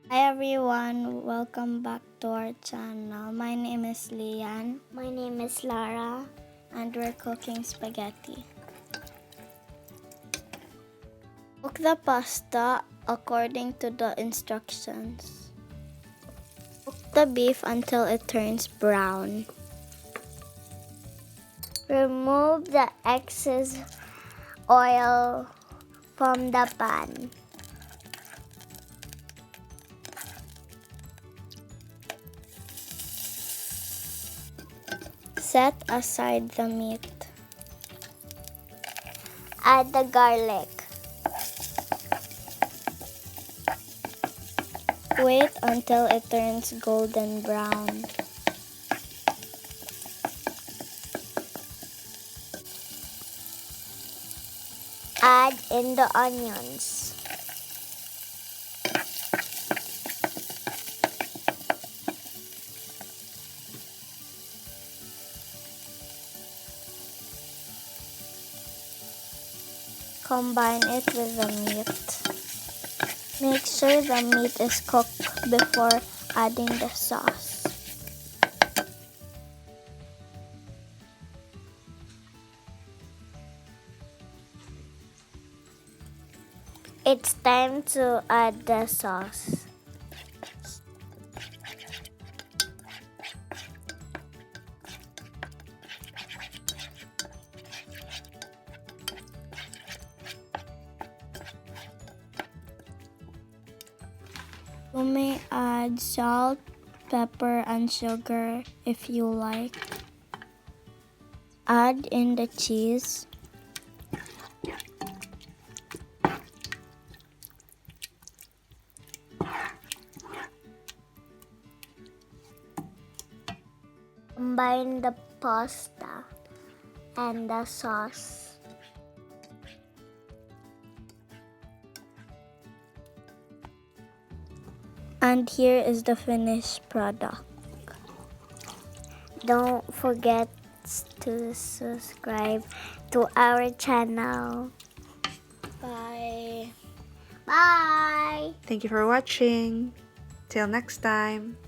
Hi everyone, welcome back to our channel. My name is Lian. My name is Lara. And we're cooking spaghetti. Cook the pasta according to the instructions. Cook the beef until it turns brown. Remove the excess oil from the pan. Set aside the meat. Add the garlic. Wait until it turns golden brown. Add in the onions. Combine it with the meat. Make sure the meat is cooked before adding the sauce. It's time to add the sauce. You may add salt, pepper, and sugar if you like. Add in the cheese. Combine the pasta and the sauce. And here is the finished product. Don't forget to subscribe to our channel. Bye. Bye! Thank you for watching. Till next time.